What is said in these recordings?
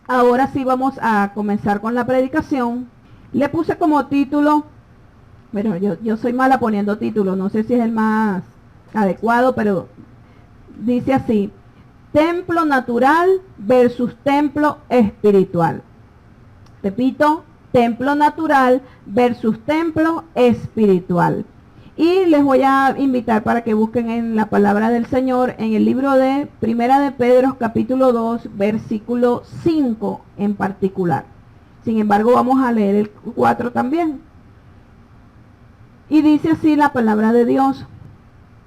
Ahora sí vamos a comenzar con la predicación. Le puse como título, pero yo soy mala poniendo títulos, no sé si es el más adecuado, pero dice así: templo natural versus templo espiritual. Repito, templo natural versus templo espiritual. Y les voy a invitar para que busquen en la palabra del Señor en el libro de Primera de Pedro, capítulo 2, versículo 5 en particular. Sin embargo, vamos a leer el 4 también. Y dice así la palabra de Dios: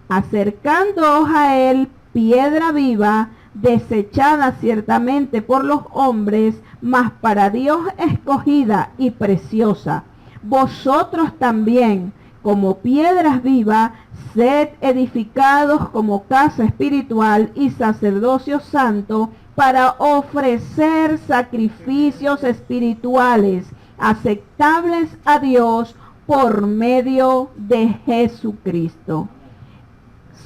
acercándoos a él, piedra viva, desechada ciertamente por los hombres, mas para Dios escogida y preciosa. Vosotros también, como piedras vivas, sed edificados como casa espiritual y sacerdocio santo, para ofrecer sacrificios espirituales aceptables a Dios por medio de Jesucristo.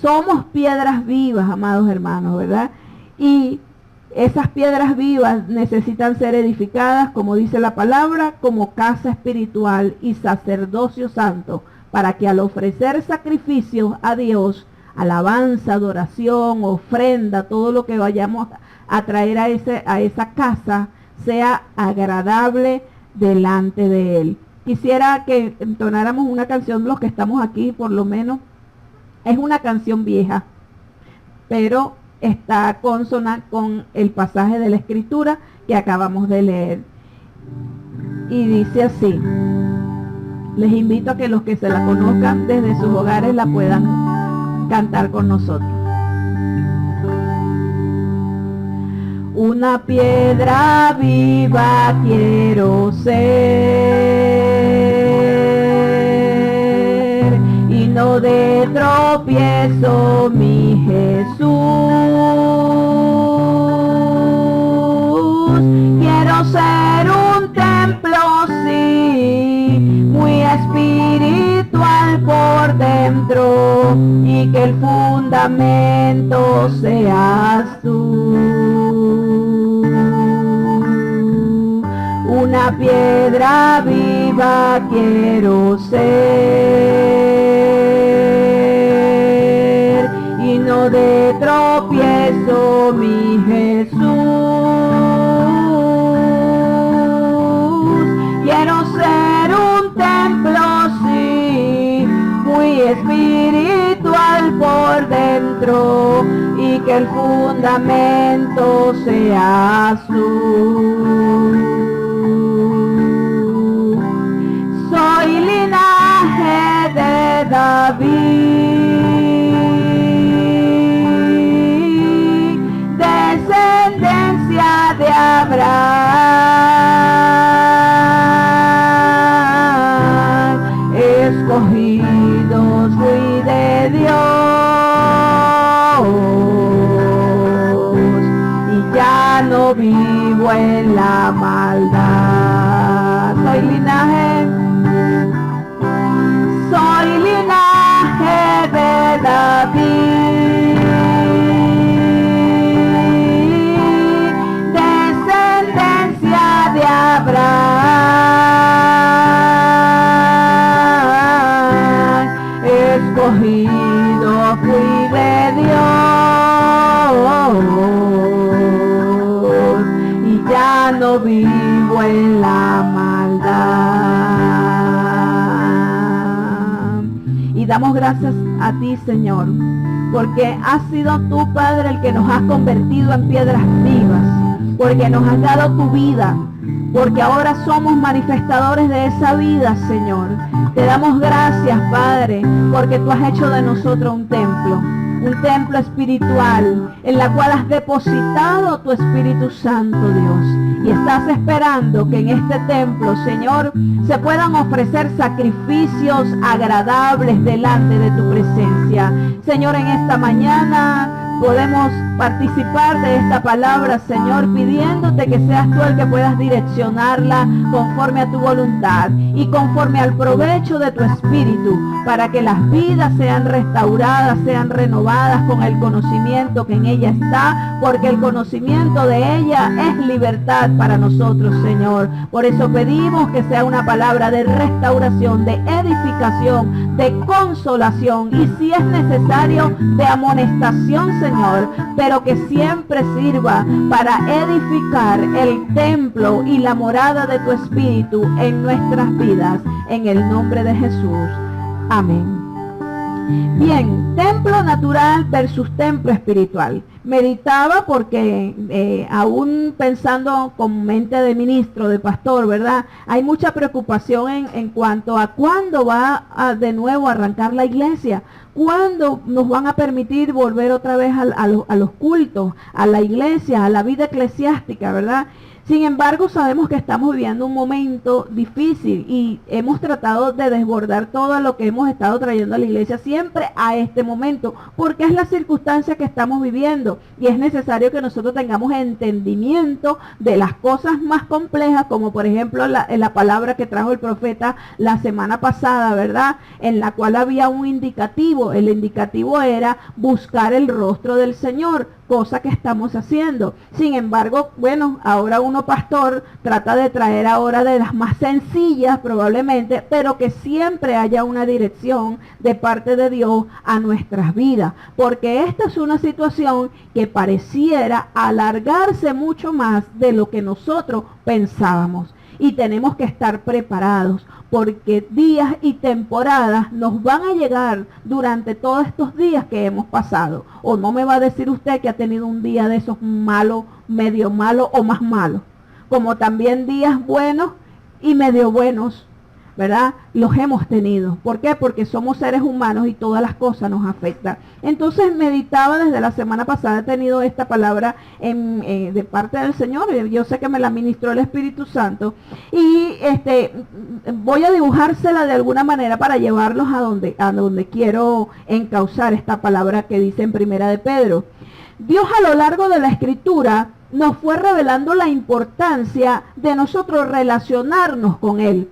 Somos piedras vivas, amados hermanos, ¿verdad? Y esas piedras vivas necesitan ser edificadas, como dice la palabra, como casa espiritual y sacerdocio santo, para que al ofrecer sacrificios a Dios, alabanza, adoración, ofrenda, todo lo que vayamos a traer a esa casa, sea agradable delante de Él. Quisiera que entonáramos una canción, los que estamos aquí, por lo menos. Es una canción vieja, pero está consona con el pasaje de la Escritura que acabamos de leer. Y dice así. Les invito a que los que se la conozcan desde sus hogares la puedan cantar con nosotros. Una piedra viva quiero ser, y no de tropiezo, mi Jesús. Quiero ser un templo, sí, muy espiritual por dentro, y que el fundamento seas tú. Una piedra viva quiero ser, y no de tropiezo, mi Jesús. Quiero ser un templo, sí, muy espiritual por dentro, y que el fundamento sea tú. Soy linaje de David, descendencia de Abraham, escogidos fui de Dios, y ya no vivo en la maldad. Soy linaje de David, descendencia de Abraham, escogido fui de Dios, y ya no vivo en la maldad. Y damos gracias a ti, Señor, porque has sido tú, Padre, el que nos has convertido en piedras vivas, porque nos has dado tu vida, porque ahora somos manifestadores de esa vida, Señor. Te damos gracias, Padre, porque tú has hecho de nosotros un templo espiritual, en la cual has depositado tu Espíritu Santo, Dios. Y estás esperando que en este templo, Señor, se puedan ofrecer sacrificios agradables delante de tu presencia. Señor, en esta mañana podemos participar de esta palabra, Señor, pidiéndote que seas tú el que puedas direccionarla conforme a tu voluntad y conforme al provecho de tu Espíritu, para que las vidas sean restauradas, sean renovadas con el conocimiento que en ella está, porque el conocimiento de ella es libertad para nosotros, Señor. Por eso pedimos que sea una palabra de restauración, de edificación, de consolación y, si es necesario, de amonestación, Señor, pero que siempre sirva para edificar el templo y la morada de tu Espíritu en nuestras vidas, en el nombre de Jesús. Amén. Bien, templo natural versus templo espiritual. Meditaba porque aún pensando con mente de ministro, de pastor, ¿verdad? Hay mucha preocupación en cuanto a cuándo va de nuevo a arrancar la iglesia, cuándo nos van a permitir volver otra vez a los cultos, a la iglesia, a la vida eclesiástica, ¿verdad? Sin embargo, sabemos que estamos viviendo un momento difícil y hemos tratado de desbordar todo lo que hemos estado trayendo a la iglesia siempre a este momento, porque es la circunstancia que estamos viviendo y es necesario que nosotros tengamos entendimiento de las cosas más complejas, como por ejemplo la palabra que trajo el profeta la semana pasada, ¿verdad? En la cual había un indicativo. El indicativo era buscar el rostro del Señor, cosa que estamos haciendo. Sin embargo, bueno, ahora uno pastor trata de traer ahora de las más sencillas probablemente, pero que siempre haya una dirección de parte de Dios a nuestras vidas, porque esta es una situación que pareciera alargarse mucho más de lo que nosotros pensábamos. Y tenemos que estar preparados, porque días y temporadas nos van a llegar durante todos estos días que hemos pasado. O no me va a decir usted que ha tenido un día de esos malos, medio malos o más malos, como también días buenos y medio buenos, ¿verdad? Los hemos tenido. ¿Por qué? Porque somos seres humanos y todas las cosas nos afectan. Entonces meditaba desde la semana pasada, he tenido esta palabra de parte del Señor. Yo sé que me la ministró el Espíritu Santo y voy a dibujársela de alguna manera para llevarlos a donde quiero encauzar esta palabra que dice en Primera de Pedro. Dios a lo largo de la Escritura nos fue revelando la importancia de nosotros relacionarnos con Él.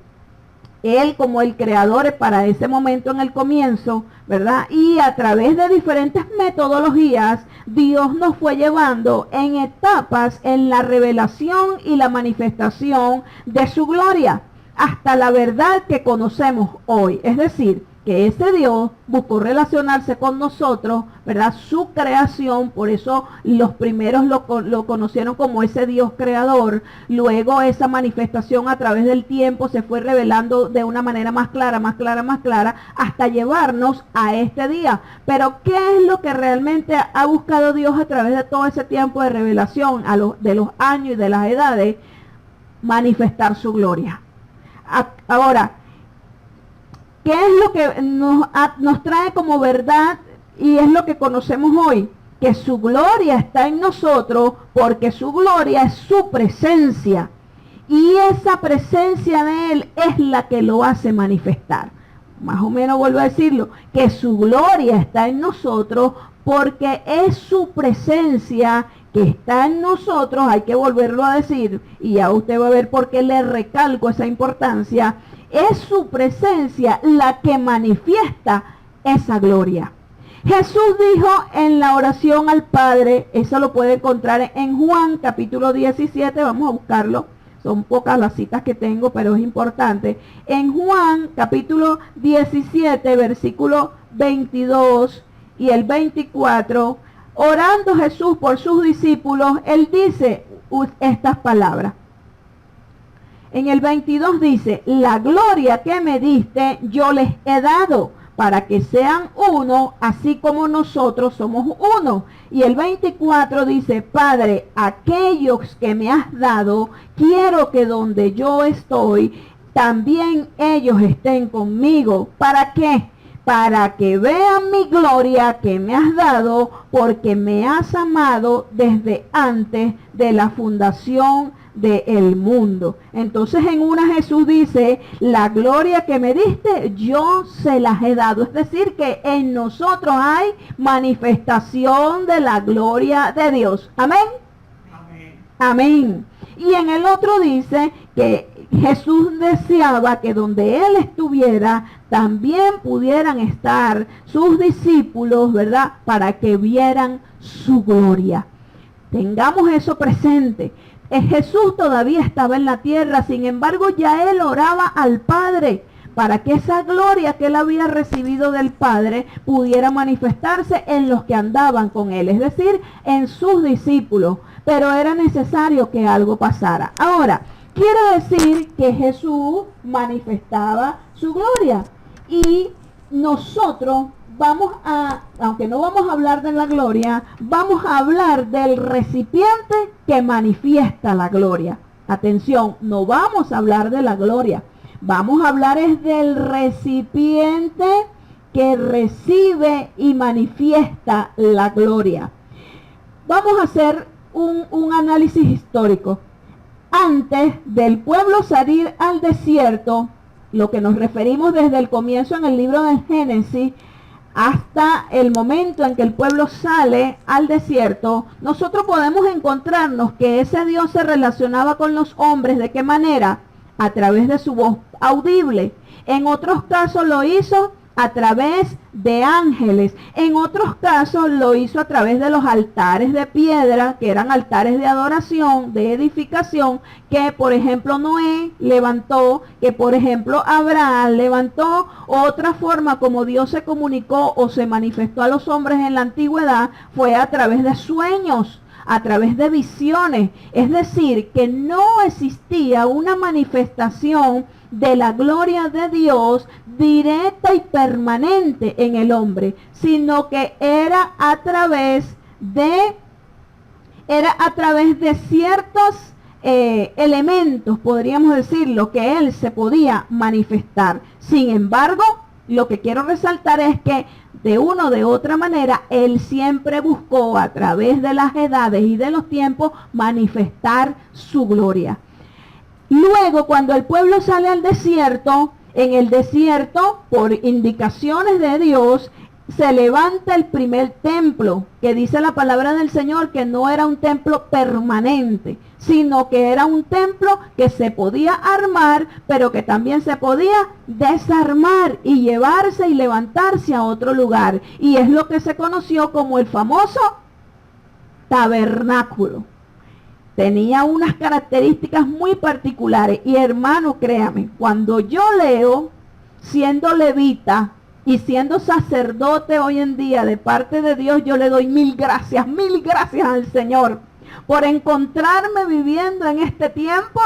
Él como el creador para ese momento en el comienzo, ¿verdad? Y a través de diferentes metodologías, Dios nos fue llevando en etapas en la revelación y la manifestación de su gloria, hasta la verdad que conocemos hoy. Es decir, que ese Dios buscó relacionarse con nosotros, ¿verdad? Su creación, por eso los primeros lo conocieron como ese Dios creador. Luego esa manifestación a través del tiempo se fue revelando de una manera más clara, hasta llevarnos a este día. Pero ¿qué es lo que realmente ha buscado Dios a través de todo ese tiempo de revelación, de los años y de las edades? Manifestar su gloria. Ahora, ¿qué es lo que nos trae como verdad y es lo que conocemos hoy? Que su gloria está en nosotros, porque su gloria es su presencia. Y esa presencia de Él es la que lo hace manifestar. Más o menos vuelvo a decirlo, que su gloria está en nosotros porque es su presencia que está en nosotros. Hay que volverlo a decir y ya usted va a ver por qué le recalco esa importancia. Es su presencia la que manifiesta esa gloria. Jesús dijo en la oración al Padre, eso lo puede encontrar en Juan capítulo 17, vamos a buscarlo, son pocas las citas que tengo, pero es importante. En Juan capítulo 17, versículo 22 y el 24, orando Jesús por sus discípulos, Él dice estas palabras. En el 22 dice, la gloria que me diste yo les he dado, para que sean uno, así como nosotros somos uno. Y el 24 dice, Padre, aquellos que me has dado, quiero que donde yo estoy, también ellos estén conmigo. ¿Para qué? Para que vean mi gloria que me has dado, porque me has amado desde antes de la fundación del mundo. Entonces en una Jesús dice, la gloria que me diste, yo se las he dado. Es decir, que en nosotros hay manifestación de la gloria de Dios. Amén. Amén. Amén. Y en el otro dice que Jesús deseaba que donde Él estuviera, también pudieran estar sus discípulos, ¿verdad? Para que vieran su gloria. Tengamos eso presente. Jesús todavía estaba en la tierra, sin embargo ya Él oraba al Padre para que esa gloria que Él había recibido del Padre pudiera manifestarse en los que andaban con Él, es decir, en sus discípulos. Pero era necesario que algo pasara. Ahora, quiere decir que Jesús manifestaba su gloria. Y nosotros vamos a, aunque no vamos a hablar de la gloria, vamos a hablar del recipiente que manifiesta la gloria. Atención, no vamos a hablar de la gloria. Vamos a hablar es del recipiente que recibe y manifiesta la gloria. Vamos a hacer un análisis histórico. Antes del pueblo salir al desierto, lo que nos referimos desde el comienzo en el libro del Génesis hasta el momento en que el pueblo sale al desierto, nosotros podemos encontrarnos que ese Dios se relacionaba con los hombres. ¿De qué manera? A través de su voz audible. En otros casos lo hizo a través de ángeles. En otros casos lo hizo a través de los altares de piedra, que eran altares de adoración, de edificación, que por ejemplo Noé levantó, que por ejemplo Abraham levantó. Otra forma como Dios se comunicó o se manifestó a los hombres en la antigüedad fue a través de sueños, a través de visiones. Es decir, que no existía una manifestación de la gloria de Dios directa y permanente en el hombre, sino que era a través de ciertos elementos, podríamos decirlo, que él se podía manifestar. Sin embargo, lo que quiero resaltar es que de una o de otra manera, él siempre buscó a través de las edades y de los tiempos manifestar su gloria. Luego, cuando el pueblo sale al desierto, en el desierto, por indicaciones de Dios, se levanta el primer templo, que dice la palabra del Señor que no era un templo permanente, sino que era un templo que se podía armar, pero que también se podía desarmar y llevarse y levantarse a otro lugar. Y es lo que se conoció como el famoso tabernáculo. Tenía unas características muy particulares. Y hermano, créame, cuando yo leo, siendo levita y siendo sacerdote hoy en día de parte de Dios, yo le doy mil gracias al Señor por encontrarme viviendo en este tiempo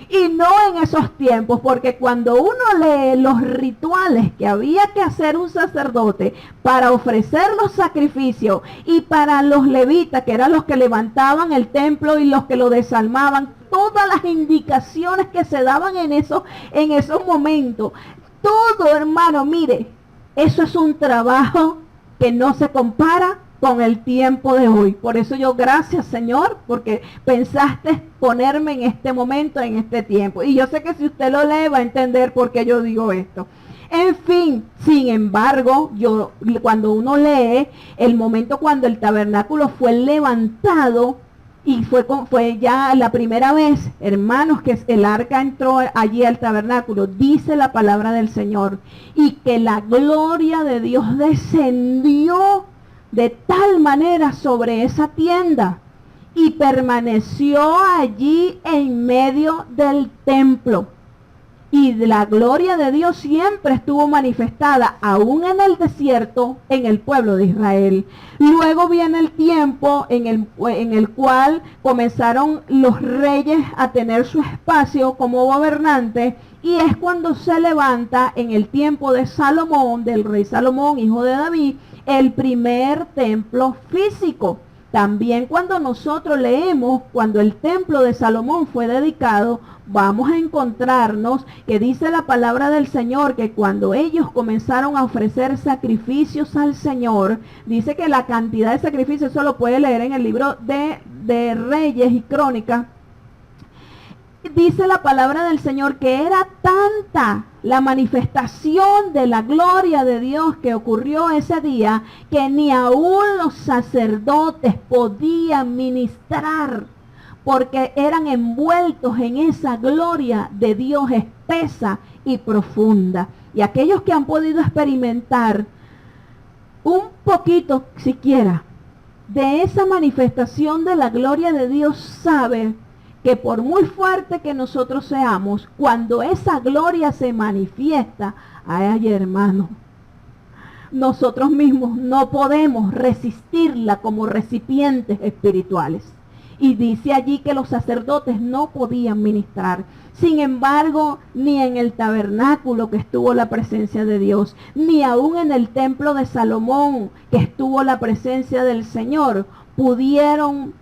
y no en esos tiempos, porque cuando uno lee los rituales que había que hacer un sacerdote para ofrecer los sacrificios y para los levitas, que eran los que levantaban el templo y los que lo desarmaban, todas las indicaciones que se daban en esos momentos, todo, hermano, mire, eso es un trabajo que no se compara con el tiempo de hoy. Por eso yo, gracias Señor, porque pensaste ponerme en este momento, en este tiempo. Y yo sé que si usted lo lee va a entender por qué yo digo esto. En fin, sin embargo, cuando uno lee el momento cuando el tabernáculo fue levantado, y fue ya la primera vez, hermanos, que el arca entró allí al tabernáculo, dice la palabra del Señor, y que la gloria de Dios descendió de tal manera sobre esa tienda y permaneció allí en medio del templo. Y la gloria de Dios siempre estuvo manifestada, aún en el desierto, en el pueblo de Israel. Luego viene el tiempo en el cual comenzaron los reyes a tener su espacio como gobernantes, y es cuando se levanta en el tiempo de Salomón, del rey Salomón, hijo de David, el primer templo físico. También cuando nosotros leemos, cuando el templo de Salomón fue dedicado, vamos a encontrarnos que dice la palabra del Señor que cuando ellos comenzaron a ofrecer sacrificios al Señor, dice que la cantidad de sacrificios, eso lo puede leer en el libro de Reyes y Crónicas, dice la palabra del Señor que era tanta la manifestación de la gloria de Dios que ocurrió ese día, que ni aún los sacerdotes podían ministrar, porque eran envueltos en esa gloria de Dios espesa y profunda. Y aquellos que han podido experimentar un poquito siquiera de esa manifestación de la gloria de Dios saben que por muy fuerte que nosotros seamos, cuando esa gloria se manifiesta, ay hermano, nosotros mismos no podemos resistirla como recipientes espirituales. Y dice allí que los sacerdotes no podían ministrar. Sin embargo, ni en el tabernáculo que estuvo la presencia de Dios, ni aún en el templo de Salomón que estuvo la presencia del Señor, pudieron,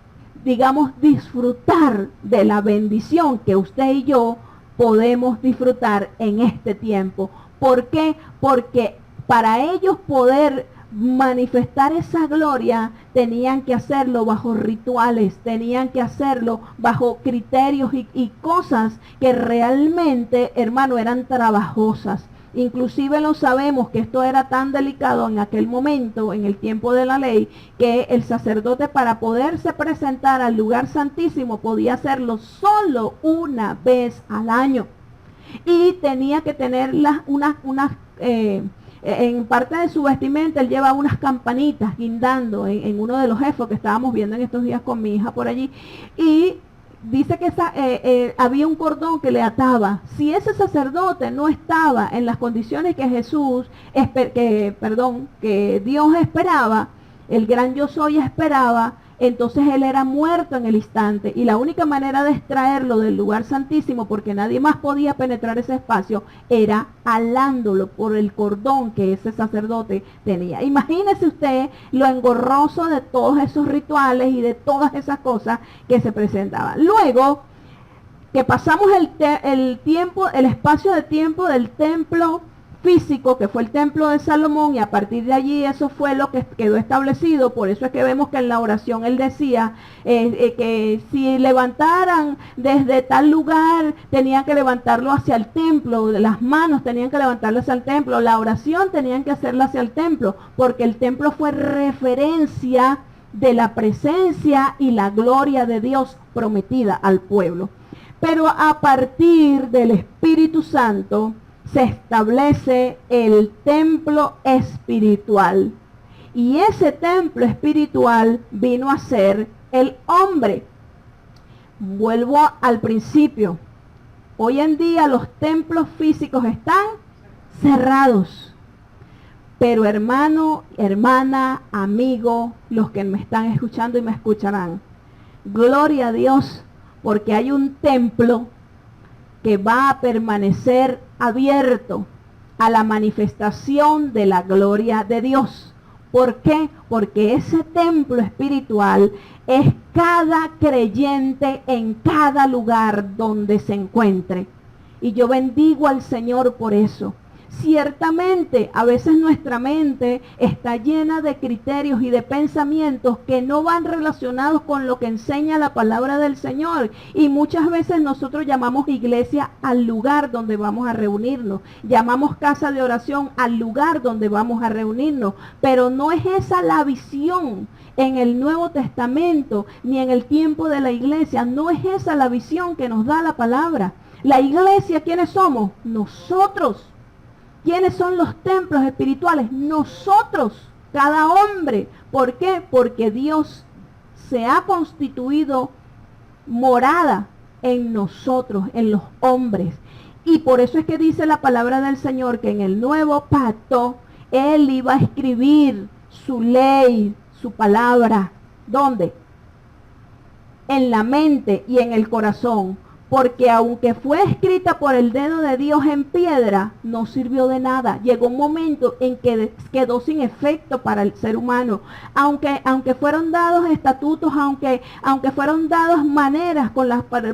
digamos, disfrutar de la bendición que usted y yo podemos disfrutar en este tiempo. ¿Por qué? Porque para ellos poder manifestar esa gloria, tenían que hacerlo bajo rituales, tenían que hacerlo bajo criterios y cosas que realmente, hermano, eran trabajosas. Inclusive lo sabemos que esto era tan delicado en aquel momento, en el tiempo de la ley, que el sacerdote, para poderse presentar al lugar santísimo, podía hacerlo solo una vez al año. Y tenía que tener en parte de su vestimenta, él lleva unas campanitas guindando en uno de los efos que estábamos viendo en estos días con mi hija por allí. Y dice que había un cordón que le ataba. Si ese sacerdote no estaba en las condiciones que que Dios esperaba, el gran yo soy esperaba, entonces él era muerto en el instante. Y la única manera de extraerlo del lugar santísimo, porque nadie más podía penetrar ese espacio, era alándolo por el cordón que ese sacerdote tenía. Imagínese usted lo engorroso de todos esos rituales y de todas esas cosas que se presentaban. Luego que pasamos el espacio de tiempo del templo físico, que fue el templo de Salomón, y a partir de allí eso fue lo que quedó establecido. Por eso es que vemos que en la oración él decía que si levantaran desde tal lugar, tenían que levantarlo hacia el templo, las manos tenían que levantarlo hacia el templo, la oración tenían que hacerla hacia el templo, porque el templo fue referencia de la presencia y la gloria de Dios prometida al pueblo. Pero a partir del Espíritu Santo se establece el templo espiritual. Y ese templo espiritual vino a ser el hombre. Vuelvo al principio. Hoy en día los templos físicos están cerrados. Pero hermano, hermana, amigo, los que me están escuchando y me escucharán, gloria a Dios, porque hay un templo que va a permanecer abierto a la manifestación de la gloria de Dios. ¿Por qué? Porque ese templo espiritual es cada creyente en cada lugar donde se encuentre. Y yo bendigo al Señor por eso. Ciertamente, a veces nuestra mente está llena de criterios y de pensamientos que no van relacionados con lo que enseña la palabra del Señor. Y muchas veces nosotros llamamos iglesia al lugar donde vamos a reunirnos. Llamamos casa de oración al lugar donde vamos a reunirnos. Pero no es esa la visión en el Nuevo Testamento, ni en el tiempo de la iglesia. No es esa la visión que nos da la palabra. La iglesia, ¿quiénes somos? Nosotros. ¿Quiénes son los templos espirituales? Nosotros, cada hombre. ¿Por qué? Porque Dios se ha constituido morada en nosotros, en los hombres. Y por eso es que dice la palabra del Señor que en el nuevo pacto Él iba a escribir su ley, su palabra. ¿Dónde? En la mente y en el corazón. Porque aunque fue escrita por el dedo de Dios en piedra, no sirvió de nada. Llegó un momento en que quedó sin efecto para el ser humano. Aunque fueron dados estatutos, aunque fueron dadas maneras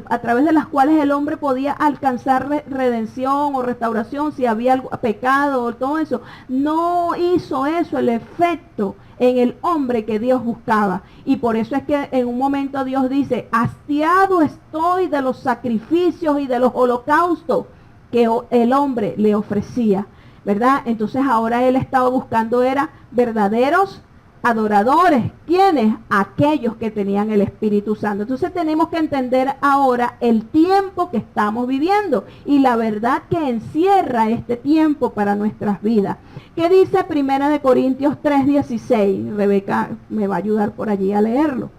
a través de las cuales el hombre podía alcanzar redención o restauración si había algo, pecado o todo eso, no hizo eso el efecto en el hombre que Dios buscaba. Y por eso es que en un momento Dios dice: hastiado estoy de los sacrificios sacrificios y de los holocaustos que el hombre le ofrecía, ¿verdad? Entonces ahora él estaba buscando era verdaderos adoradores. ¿Quiénes? Aquellos que tenían el Espíritu Santo. Entonces tenemos que entender ahora el tiempo que estamos viviendo y la verdad que encierra este tiempo para nuestras vidas. ¿Qué dice 1 Corintios 3:16? Rebeca me va a ayudar por allí a leerlo.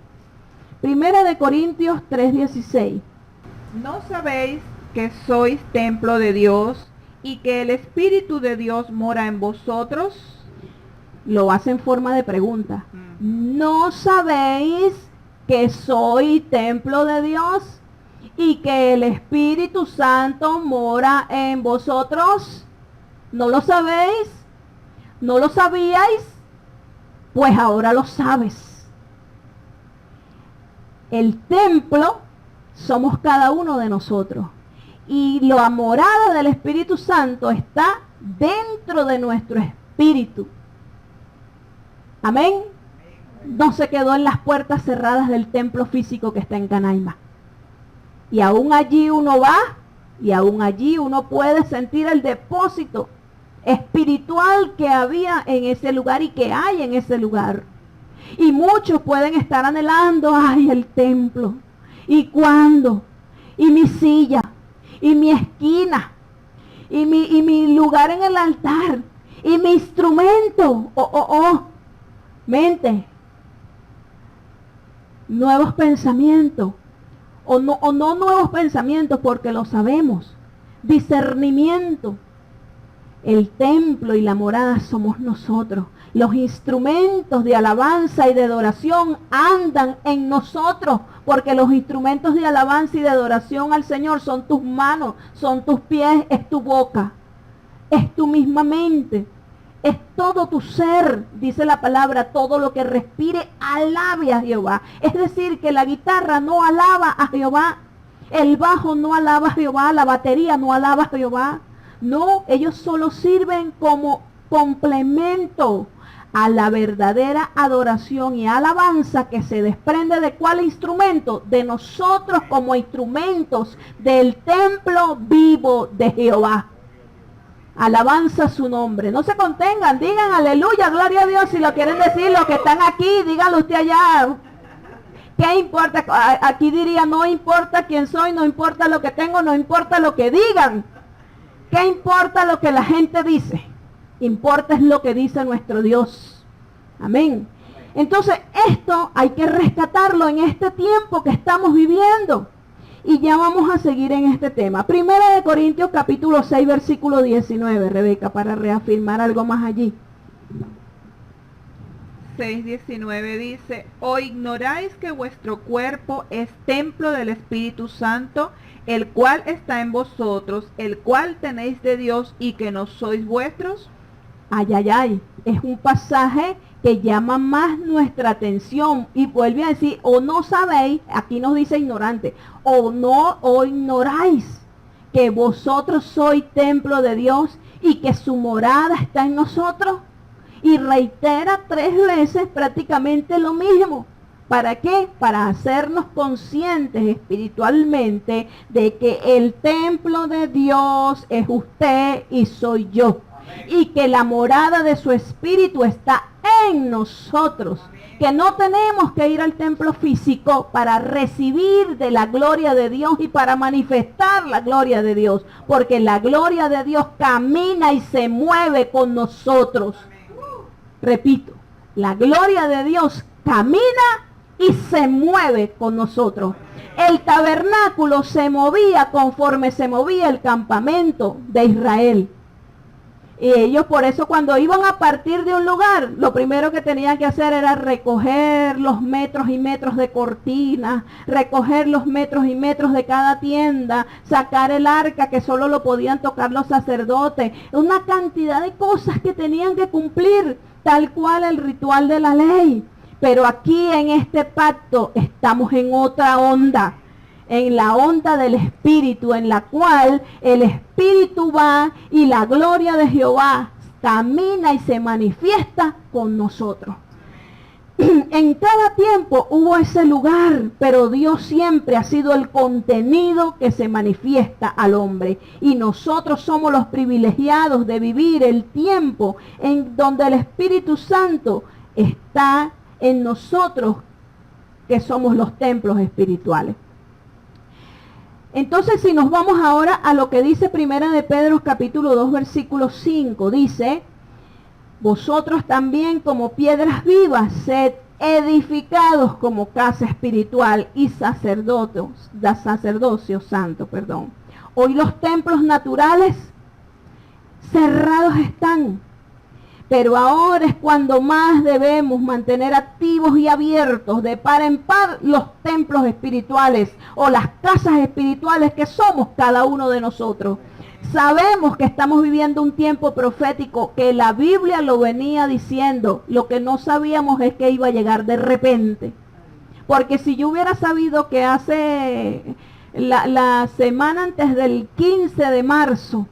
1 Corintios 3:16. ¿No sabéis que sois templo de Dios y que el Espíritu de Dios mora en vosotros? Lo hace en forma de pregunta. ¿No sabéis que soy templo de Dios y que el Espíritu Santo mora en vosotros? ¿No lo sabéis? ¿No lo sabíais? Pues ahora lo sabes. El templo somos cada uno de nosotros. Y la morada del Espíritu Santo está dentro de nuestro espíritu. Amén. No se quedó en las puertas cerradas del templo físico que está en Canaima. Y aún allí uno va y aún allí uno puede sentir el depósito espiritual que había en ese lugar y que hay en ese lugar. Y muchos pueden estar anhelando, ay, el templo. ¿Y cuándo? Y mi silla, y mi esquina, y mi lugar en el altar, y mi instrumento. Mente, nuevos pensamientos, o no nuevos pensamientos porque lo sabemos, discernimiento. El templo y la morada somos nosotros. Los instrumentos de alabanza y de adoración andan en nosotros, porque los instrumentos de alabanza y de adoración al Señor son tus manos, son tus pies, es tu boca, es tu misma mente. Es todo tu ser, dice la palabra, todo lo que respire, alabe a Jehová. Es decir, que la guitarra no alaba a Jehová, el bajo no alaba a Jehová, la batería no alaba a Jehová. No, ellos solo sirven como complemento a la verdadera adoración y alabanza que se desprende de cuál instrumento, de nosotros como instrumentos del templo vivo de Jehová. Alabanza a su nombre. No se contengan, digan aleluya, gloria a Dios. Si lo quieren decir, los que están aquí, díganlo usted allá. ¿Qué importa? Aquí diría, no importa quién soy, no importa lo que tengo, no importa lo que digan. ¿Qué importa lo que la gente dice? Importa es lo que dice nuestro Dios. Amén. Entonces, esto hay que rescatarlo en este tiempo que estamos viviendo. Y ya vamos a seguir en este tema. 1 Corintios capítulo 6, versículo 19, Rebeca, para reafirmar algo más allí. 6:19 dice, ¿o ignoráis que vuestro cuerpo es templo del Espíritu Santo, el cual está en vosotros, el cual tenéis de Dios y que no sois vuestros? Ay, ay, ay. Es un pasaje que llama más nuestra atención y vuelve a decir, o no sabéis, aquí nos dice ignorante, o ignoráis que vosotros sois templo de Dios y que su morada está en nosotros. Y reitera 3 veces prácticamente lo mismo. ¿Para qué? Para hacernos conscientes espiritualmente de que el templo de Dios es usted y soy yo. Y que la morada de su espíritu está en nosotros. Que no tenemos que ir al templo físico para recibir de la gloria de Dios y para manifestar la gloria de Dios. Porque la gloria de Dios camina y se mueve con nosotros. Repito, la gloria de Dios camina y se mueve con nosotros. El tabernáculo se movía conforme se movía el campamento de Israel. Y ellos por eso cuando iban a partir de un lugar, lo primero que tenían que hacer era recoger los metros y metros de cortina, recoger los metros y metros de cada tienda, sacar el arca que solo lo podían tocar los sacerdotes, una cantidad de cosas que tenían que cumplir, tal cual el ritual de la ley. Pero aquí en este pacto estamos en otra onda. En la onda del Espíritu, en la cual el Espíritu va y la gloria de Jehová camina y se manifiesta con nosotros. En cada tiempo hubo ese lugar, pero Dios siempre ha sido el contenido que se manifiesta al hombre. Y nosotros somos los privilegiados de vivir el tiempo en donde el Espíritu Santo está en nosotros, que somos los templos espirituales. Entonces, si nos vamos ahora a lo que dice Primera de Pedro capítulo 2 versículo 5, dice: vosotros también como piedras vivas, sed edificados como casa espiritual y sacerdocio santo, Hoy los templos naturales cerrados están, pero ahora es cuando más debemos mantener activos y abiertos de par en par los templos espirituales o las casas espirituales que somos cada uno de nosotros. Sabemos que estamos viviendo un tiempo profético que la Biblia lo venía diciendo. Lo que no sabíamos es que iba a llegar de repente. Porque si yo hubiera sabido que hace la semana antes del 15 de marzo,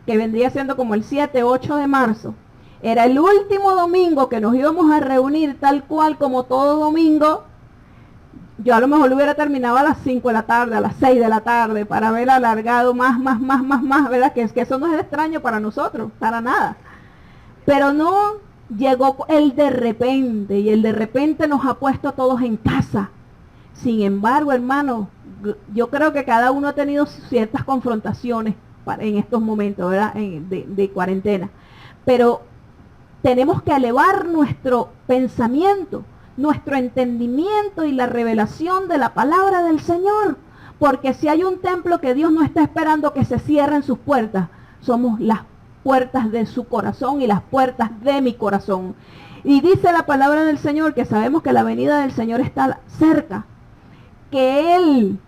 que vendría siendo como el 7, 8 de marzo, era el último domingo que nos íbamos a reunir tal cual como todo domingo, yo a lo mejor lo hubiera terminado a las 5 de la tarde, a las 6 de la tarde, para haber alargado más, ¿verdad? Que eso no es extraño para nosotros, para nada. Pero no, llegó el de repente, y el de repente nos ha puesto a todos en casa. Sin embargo, hermano, yo creo que cada uno ha tenido ciertas confrontaciones en estos momentos, ¿verdad? De cuarentena. Pero tenemos que elevar nuestro pensamiento, nuestro entendimiento y la revelación de la palabra del Señor. Porque si hay un templo que Dios no está esperando que se cierren sus puertas, somos las puertas de su corazón y las puertas de mi corazón. Y dice la palabra del Señor que sabemos que la venida del Señor está cerca, que Él,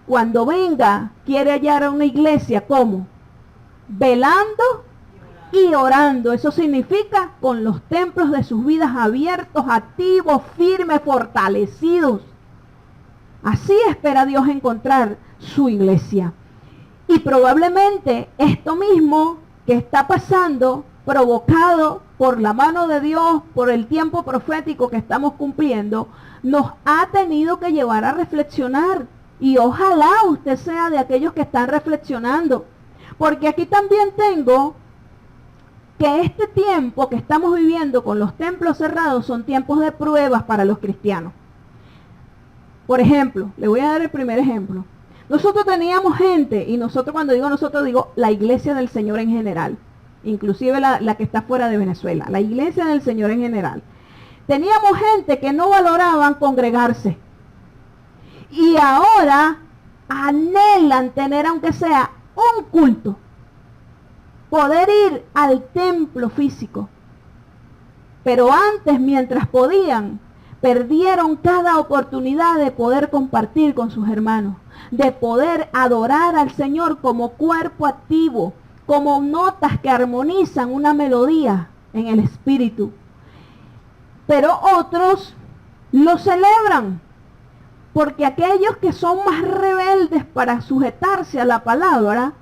cuando venga, quiere hallar a una iglesia como velando y orando. Eso significa con los templos de sus vidas abiertos, activos, firmes, fortalecidos. Así espera Dios encontrar su iglesia. Y probablemente esto mismo que está pasando, provocado por la mano de Dios, por el tiempo profético que estamos cumpliendo, nos ha tenido que llevar a reflexionar. Y ojalá usted sea de aquellos que están reflexionando. Porque aquí también tengo que este tiempo que estamos viviendo con los templos cerrados son tiempos de pruebas para los cristianos. Por ejemplo, le voy a dar el primer ejemplo. Nosotros teníamos gente, y nosotros cuando digo nosotros digo la iglesia del Señor en general, inclusive la que está fuera de Venezuela, la iglesia del Señor en general. Teníamos gente que no valoraban congregarse. Y ahora anhelan tener aunque sea un culto. Poder ir al templo físico. Pero antes, mientras podían, perdieron cada oportunidad de poder compartir con sus hermanos, de poder adorar al Señor como cuerpo activo, como notas que armonizan una melodía en el espíritu. Pero otros lo celebran, porque aquellos que son más rebeldes para sujetarse a la palabra,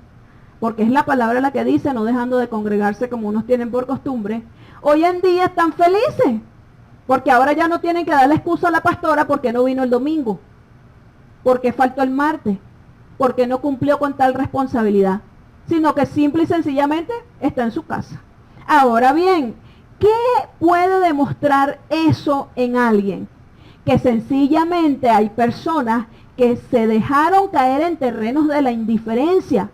porque es la palabra la que dice, no dejando de congregarse como unos tienen por costumbre, hoy en día están felices, porque ahora ya no tienen que darle excusa a la pastora porque no vino el domingo, porque faltó el martes, porque no cumplió con tal responsabilidad, sino que simple y sencillamente está en su casa. Ahora bien, ¿qué puede demostrar eso en alguien? Que sencillamente hay personas que se dejaron caer en terrenos de la indiferencia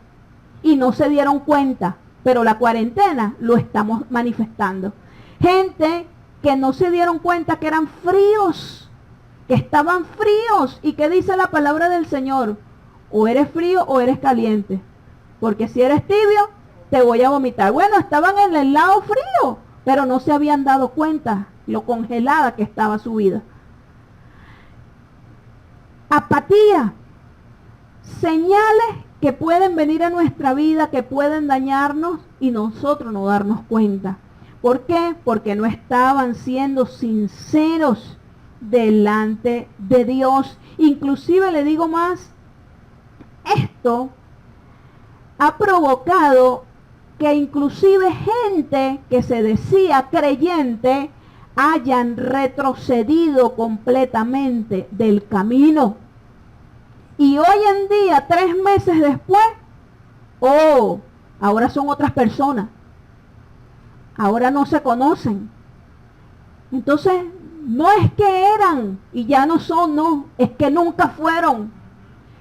y no se dieron cuenta, pero la cuarentena lo estamos manifestando. Gente que no se dieron cuenta que eran fríos, que estaban fríos, y que dice la palabra del Señor: o eres frío o eres caliente, porque si eres tibio te voy a vomitar. Bueno, estaban en el lado frío, pero no se habían dado cuenta lo congelada que estaba su vida. Apatía, señales que pueden venir a nuestra vida, que pueden dañarnos y nosotros no darnos cuenta. ¿Por qué? Porque no estaban siendo sinceros delante de Dios. Inclusive le digo más, esto ha provocado que inclusive gente que se decía creyente hayan retrocedido completamente del camino. Y hoy en día, 3 meses después, ahora son otras personas. Ahora no se conocen. Entonces, no es que eran y ya no son, no, es que nunca fueron.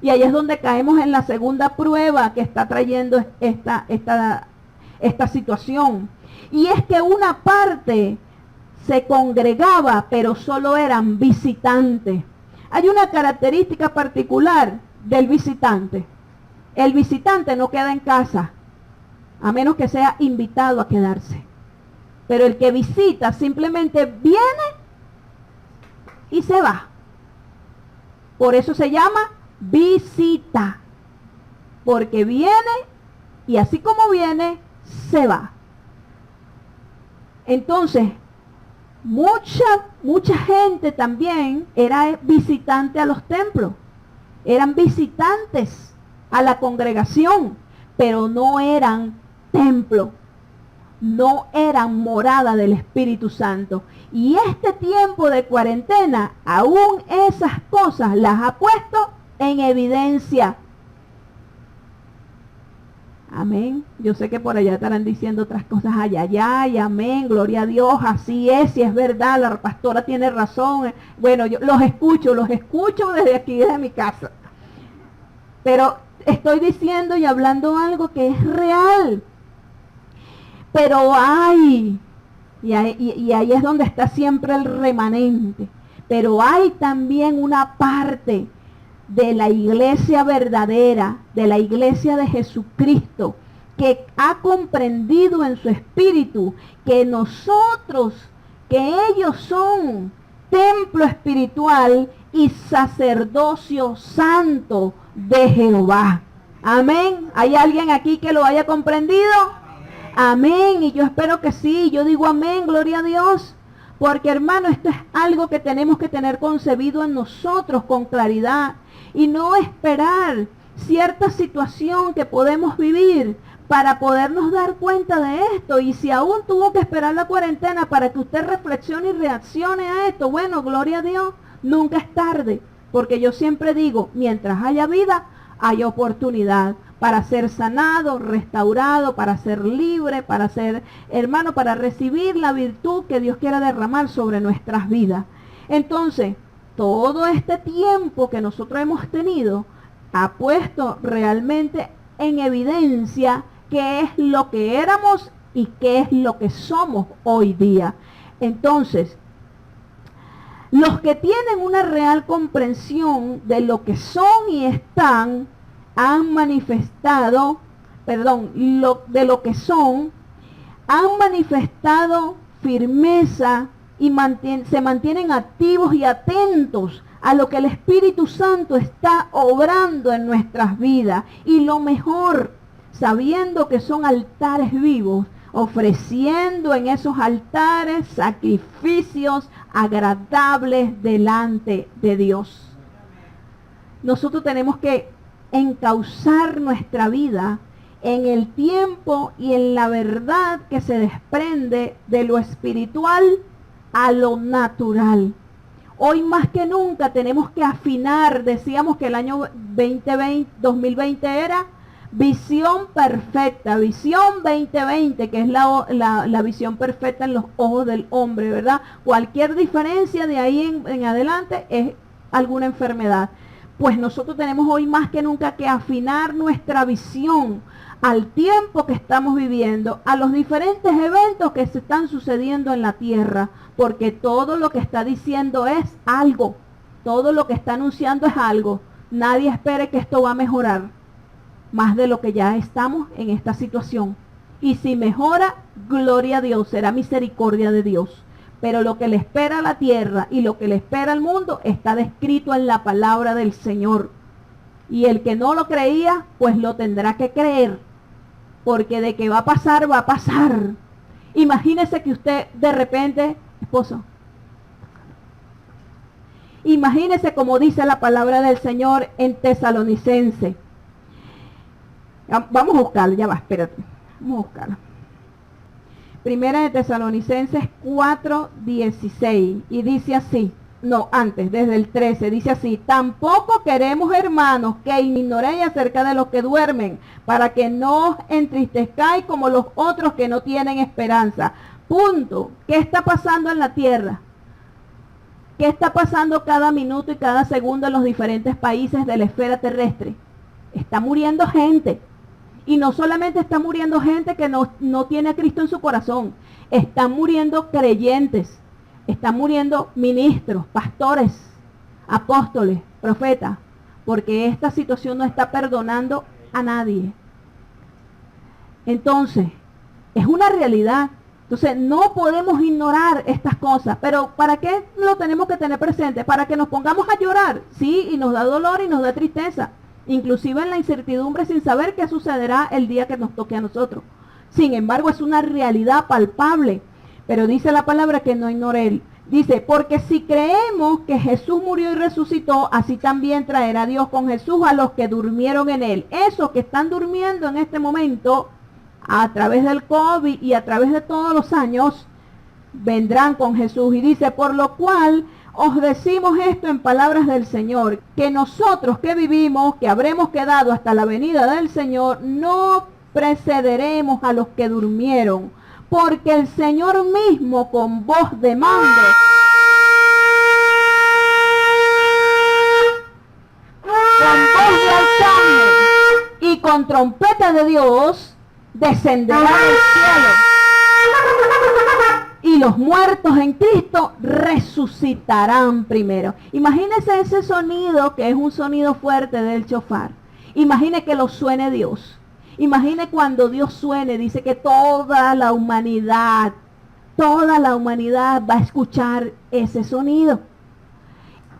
Y ahí es donde caemos en la segunda prueba que está trayendo esta situación. Y es que una parte se congregaba, pero solo eran visitantes. Hay una característica particular del visitante. El visitante no queda en casa, a menos que sea invitado a quedarse. Pero el que visita simplemente viene y se va. Por eso se llama visita. Porque viene y así como viene, se va. Entonces, mucha gente también era visitante a los templos. Eran visitantes a la congregación, pero no eran templo. No eran morada del Espíritu Santo. Y este tiempo de cuarentena, aún esas cosas las ha puesto en evidencia. Amén. Yo sé que por allá estarán diciendo otras cosas. Ay, amén, gloria a Dios, así es, si es verdad, la pastora tiene razón. Bueno, yo los escucho desde aquí, desde mi casa. Pero estoy diciendo y hablando algo que es real. Pero hay, y ahí es donde está siempre el remanente, pero hay también una parte de la iglesia verdadera, de la iglesia de Jesucristo, que ha comprendido en su espíritu que ellos son templo espiritual y sacerdocio santo de Jehová. Amén. ¿Hay alguien aquí que lo haya comprendido? Amén, y yo espero que sí, yo digo amén, gloria a Dios, porque hermano, esto es algo que tenemos que tener concebido en nosotros con claridad y no esperar cierta situación que podemos vivir para podernos dar cuenta de esto. Y si aún tuvo que esperar la cuarentena para que usted reflexione y reaccione a esto, bueno, gloria a Dios, nunca es tarde, porque yo siempre digo, mientras haya vida, hay oportunidad para ser sanado, restaurado, para ser libre, para ser hermano, para recibir la virtud que Dios quiera derramar sobre nuestras vidas. Entonces, todo este tiempo que nosotros hemos tenido ha puesto realmente en evidencia qué es lo que éramos y qué es lo que somos hoy día. Entonces, los que tienen una real comprensión de lo que son y están, han manifestado, de lo que son, han manifestado firmeza y se mantienen activos y atentos a lo que el Espíritu Santo está obrando en nuestras vidas. Y lo mejor, sabiendo que son altares vivos, ofreciendo en esos altares sacrificios agradables delante de Dios. Nosotros tenemos que encauzar nuestra vida en el tiempo y en la verdad que se desprende de lo espiritual a lo natural. Hoy más que nunca tenemos que afinar. Decíamos que el año 2020 era visión perfecta, visión 2020, que es la visión perfecta en los ojos del hombre, ¿verdad? Cualquier diferencia de ahí en adelante es alguna enfermedad. Pues nosotros tenemos hoy más que nunca que afinar nuestra visión al tiempo que estamos viviendo, a los diferentes eventos que se están sucediendo en la tierra, porque todo lo que está diciendo es algo, todo lo que está anunciando es algo. Nadie espere que esto va a mejorar más de lo que ya estamos en esta situación. Y si mejora, gloria a Dios, será misericordia de Dios. Pero lo que le espera a la tierra y lo que le espera al mundo está descrito en la palabra del Señor. Y el que no lo creía, pues lo tendrá que creer. Porque de que va a pasar, va a pasar. Imagínese que usted de repente, esposo, imagínese como dice la palabra del Señor en Tesalonicense. Vamos a buscarlo, ya va, espérate. Vamos a buscarlo. Primera de Tesalonicenses 4:16, y dice así, no, antes, desde el 13, dice así: tampoco queremos, hermanos, que ignoréis acerca de los que duermen, para que no os entristezcáis como los otros que no tienen esperanza. Punto. ¿Qué está pasando en la tierra? ¿Qué está pasando cada minuto y cada segundo en los diferentes países de la esfera terrestre? Está muriendo gente. Y no solamente está muriendo gente que no tiene a Cristo en su corazón. Están muriendo creyentes. Están muriendo ministros, pastores, apóstoles, profetas. Porque esta situación no está perdonando a nadie. Entonces, es una realidad. Entonces, no podemos ignorar estas cosas. Pero, ¿para qué lo tenemos que tener presente? Para que nos pongamos a llorar. Sí, y nos da dolor y nos da tristeza. Inclusive en la incertidumbre, sin saber qué sucederá el día que nos toque a nosotros. Sin embargo, es una realidad palpable. Pero dice la palabra que no ignore él. Dice, porque si creemos que Jesús murió y resucitó, así también traerá Dios con Jesús a los que durmieron en él. Esos que están durmiendo en este momento, a través del COVID y a través de todos los años, vendrán con Jesús. Y dice, por lo cual os decimos esto en palabras del Señor, que nosotros que vivimos, que habremos quedado hasta la venida del Señor, no precederemos a los que durmieron, porque el Señor mismo con voz de mando de arcángel y con trompeta de Dios descenderá del cielo, y los muertos en Cristo resucitarán primero. Imagínese ese sonido, que es un sonido fuerte del shofar. Imagine que lo suene Dios. Imagine cuando Dios suene, dice que toda la humanidad va a escuchar ese sonido.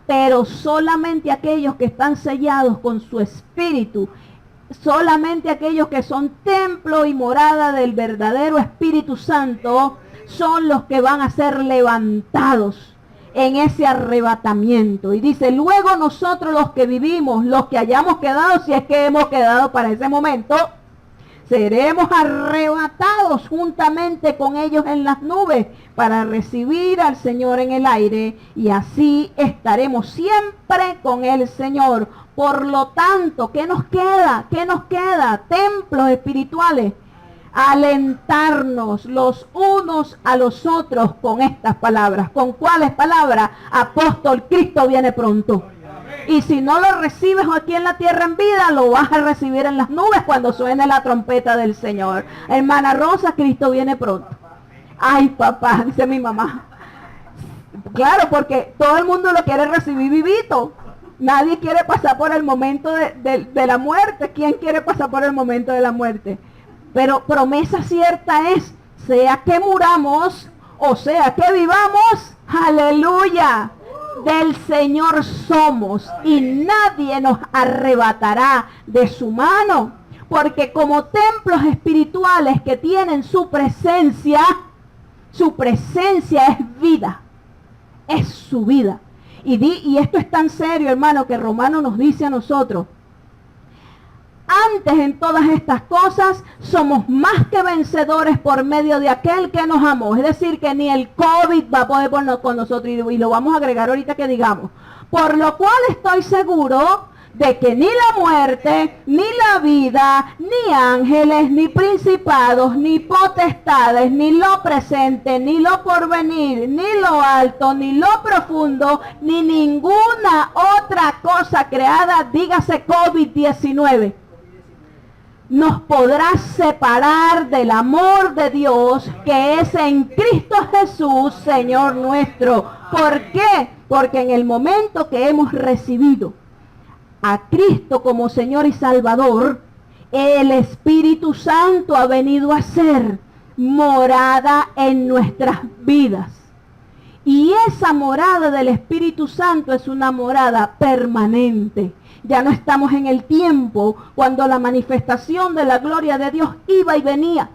Pero solamente aquellos que están sellados con su espíritu, solamente aquellos que son templo y morada del verdadero Espíritu Santo, son los que van a ser levantados en ese arrebatamiento. Y dice, luego nosotros los que vivimos, los que hayamos quedado, si es que hemos quedado para ese momento, seremos arrebatados juntamente con ellos en las nubes para recibir al Señor en el aire, y así estaremos siempre con el Señor. Por lo tanto, ¿qué nos queda? ¿Qué nos queda? Templos espirituales. Alentarnos los unos a los otros con estas palabras. ¿Con cuáles palabras? Apóstol, Cristo viene pronto. Y si no lo recibes aquí en la tierra en vida, lo vas a recibir en las nubes cuando suene la trompeta del Señor. Hermana Rosa, Cristo viene pronto. Ay, papá, dice mi mamá. Claro, porque todo el mundo lo quiere recibir vivito. Nadie quiere pasar por el momento de la muerte. ¿Quién quiere pasar por el momento de la muerte? Pero promesa cierta es, sea que muramos o sea que vivamos, aleluya, del Señor somos, y nadie nos arrebatará de su mano, porque como templos espirituales que tienen su presencia es vida, es su vida. Y esto es tan serio, hermano, que Romano nos dice a nosotros: antes en todas estas cosas somos más que vencedores por medio de aquel que nos amó. Es decir, que ni el COVID va a poder con nosotros, y lo vamos a agregar ahorita que digamos. Por lo cual estoy seguro de que ni la muerte, ni la vida, ni ángeles, ni principados, ni potestades, ni lo presente, ni lo porvenir, ni lo alto, ni lo profundo, ni ninguna otra cosa creada, dígase COVID-19, nos podrá separar del amor de Dios que es en Cristo Jesús, Señor nuestro. ¿Por qué? Porque en el momento que hemos recibido a Cristo como Señor y Salvador, el Espíritu Santo ha venido a ser morada en nuestras vidas. Y esa morada del Espíritu Santo es una morada permanente. Ya no estamos en el tiempo cuando la manifestación de la gloria de Dios iba y venía.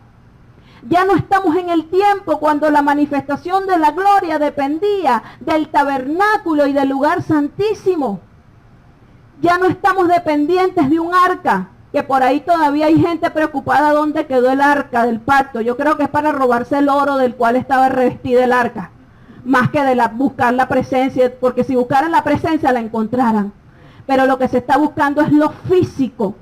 Ya no estamos en el tiempo cuando la manifestación de la gloria dependía del tabernáculo y del lugar santísimo. Ya no estamos dependientes de un arca. que por ahí todavía hay gente preocupada dónde quedó el arca del pacto. Yo creo que es para robarse el oro del cual estaba revestida el arca, más que de buscar la presencia, porque si buscaran la presencia la encontraran. Pero lo que se está buscando es lo físico,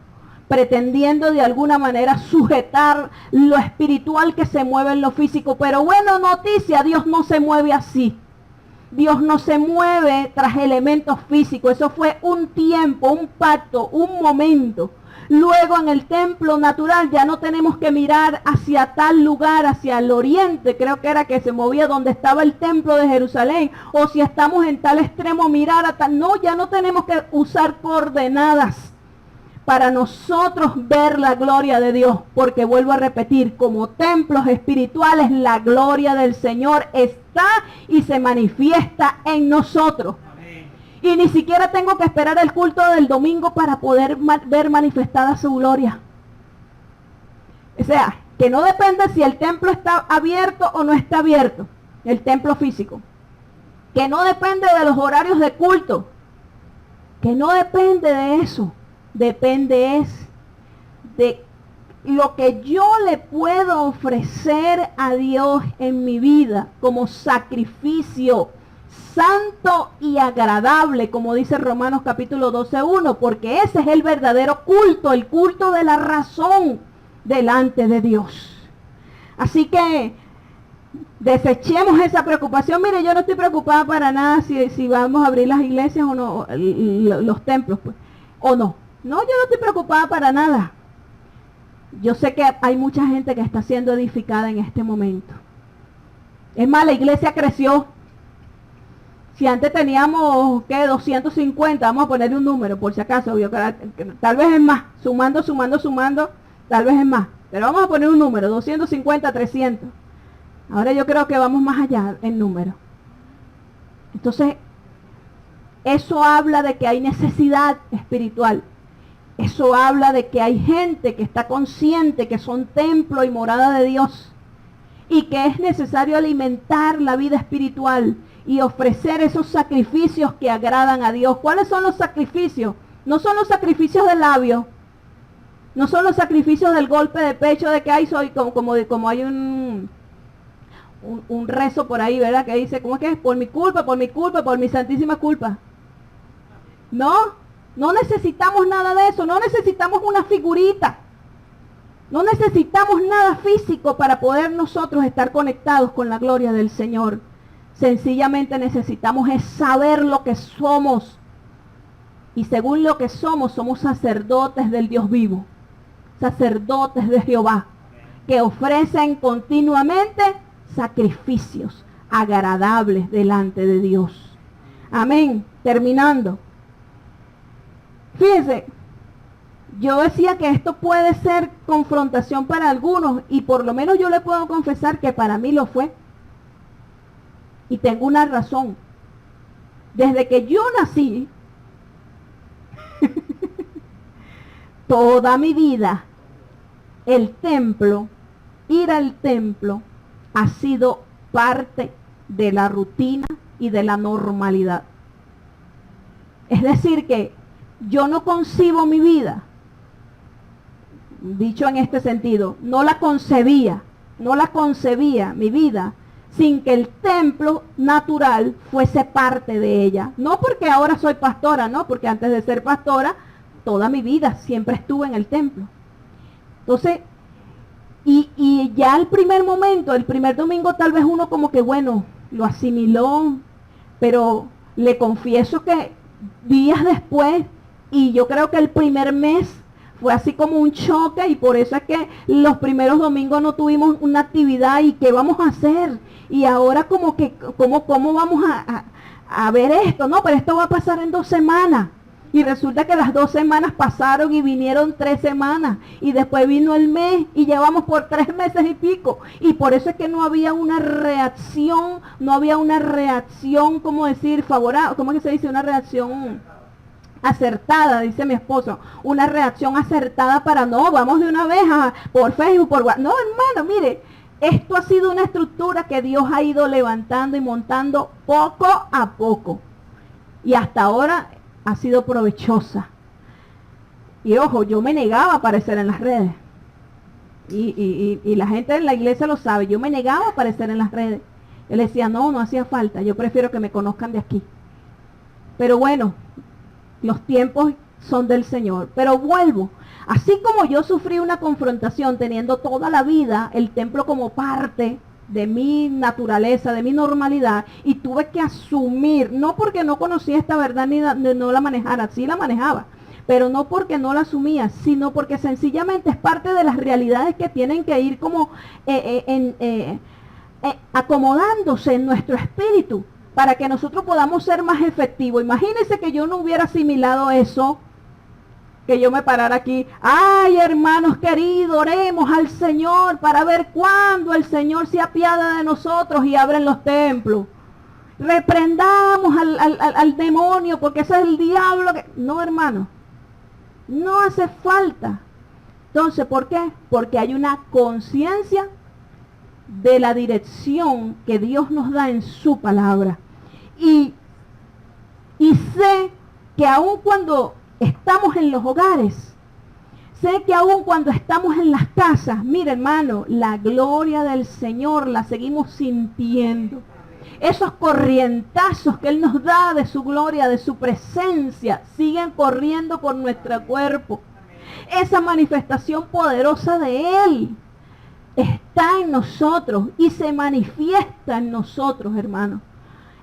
pretendiendo de alguna manera sujetar lo espiritual que se mueve en lo físico. Pero buena noticia, Dios no se mueve así. Dios no se mueve tras elementos físicos. Eso fue un tiempo, un pacto, un momento. Luego en el templo natural ya no tenemos que mirar hacia tal lugar, hacia el oriente, creo que era que se movía donde estaba el templo de Jerusalén, o si estamos en tal extremo mirar a tal, no, ya no tenemos que usar coordenadas para nosotros ver la gloria de Dios, porque vuelvo a repetir, como templos espirituales la gloria del Señor está y se manifiesta en nosotros. Y ni siquiera tengo que esperar el culto del domingo para poder ver manifestada su gloria. O sea, que no depende si el templo está abierto o no está abierto, el templo físico. Que no depende de los horarios de culto. Que no depende de eso. Depende de lo que yo le puedo ofrecer a Dios en mi vida como sacrificio santo y agradable, como dice Romanos capítulo 12:1, porque ese es el verdadero culto, el culto de la razón delante de Dios. Así que desechemos esa preocupación. Mire, yo no estoy preocupada para nada si vamos a abrir las iglesias o no, los templos, pues, o no. No, yo no estoy preocupada para nada. Yo sé que hay mucha gente que está siendo edificada en este momento. Es más, la iglesia creció. Si antes teníamos, ¿qué? 250, vamos a ponerle un número, por si acaso, tal vez es más, sumando, tal vez es más. Pero vamos a poner un número, 250, 300. Ahora yo creo que vamos más allá en número. Entonces, eso habla de que hay necesidad espiritual. Eso habla de que hay gente que está consciente que son templo y morada de Dios. Y que es necesario alimentar la vida espiritual y ofrecer esos sacrificios que agradan a Dios. ¿Cuáles son los sacrificios? No son los sacrificios del labio, no son los sacrificios del golpe de pecho de que hay soy como hay un rezo por ahí, ¿verdad? Que dice, ¿cómo es que es? Por mi culpa, por mi santísima culpa. No necesitamos nada de eso, no necesitamos una figurita, no necesitamos nada físico para poder nosotros estar conectados con la gloria del Señor. Sencillamente necesitamos es saber lo que somos. Y según lo que somos sacerdotes del Dios vivo. Sacerdotes de Jehová. Que ofrecen continuamente sacrificios agradables delante de Dios. Amén. Terminando. Fíjense, yo decía que esto puede ser confrontación para algunos. Y por lo menos yo le puedo confesar que para mí lo fue. Y tengo una razón. Desde que yo nací, toda mi vida, el templo, ir al templo, ha sido parte de la rutina y de la normalidad. Es decir que yo no concibo mi vida, dicho en este sentido, no la concebía mi vida, sin que el templo natural fuese parte de ella. No porque ahora soy pastora, no, porque antes de ser pastora, toda mi vida siempre estuve en el templo. Entonces, y ya el primer momento, el primer domingo, tal vez uno como que, bueno, lo asimiló, pero le confieso que días después, y yo creo que el primer mes, fue así como un choque, y por eso es que los primeros domingos no tuvimos una actividad, y ¿qué vamos a hacer? Y ahora como que, ¿cómo vamos a ver esto? No, pero esto va a pasar en 2 semanas. Y resulta que las 2 semanas pasaron y vinieron 3 semanas. Y después vino el mes y llevamos por 3 meses y pico. Y por eso es que no había una reacción, ¿cómo decir? Favorable, ¿cómo es que se dice? Una reacción acertada, dice mi esposo, una reacción acertada para no, vamos de una vez por Facebook, por WhatsApp. No, hermano, mire, esto ha sido una estructura que Dios ha ido levantando y montando poco a poco. Y hasta ahora ha sido provechosa. Y ojo, yo me negaba a aparecer en las redes. Y la gente en la iglesia lo sabe, yo me negaba a aparecer en las redes. Él decía, no hacía falta, yo prefiero que me conozcan de aquí. Pero bueno, los tiempos son del Señor. Pero vuelvo, así como yo sufrí una confrontación teniendo toda la vida el templo como parte de mi naturaleza, de mi normalidad, y tuve que asumir, no porque no conocía esta verdad ni no la manejara, sí la manejaba, pero no porque no la asumía, sino porque sencillamente es parte de las realidades que tienen que ir como acomodándose en nuestro espíritu para que nosotros podamos ser más efectivos. Imagínense que yo no hubiera asimilado eso, que yo me parara aquí, ay hermanos queridos, oremos al Señor para ver cuándo el Señor se apiada de nosotros y abren los templos. Reprendamos al demonio porque ese es el diablo. No, hermano, no hace falta. Entonces, ¿por qué? Porque hay una conciencia de la dirección que Dios nos da en su palabra. Y sé que aun cuando estamos en los hogares, sé que aun cuando estamos en las casas, mira hermano, la gloria del Señor la seguimos sintiendo. Esos corrientazos que Él nos da de su gloria, de su presencia, siguen corriendo por nuestro cuerpo. Esa manifestación poderosa de Él está en nosotros y se manifiesta en nosotros, hermano.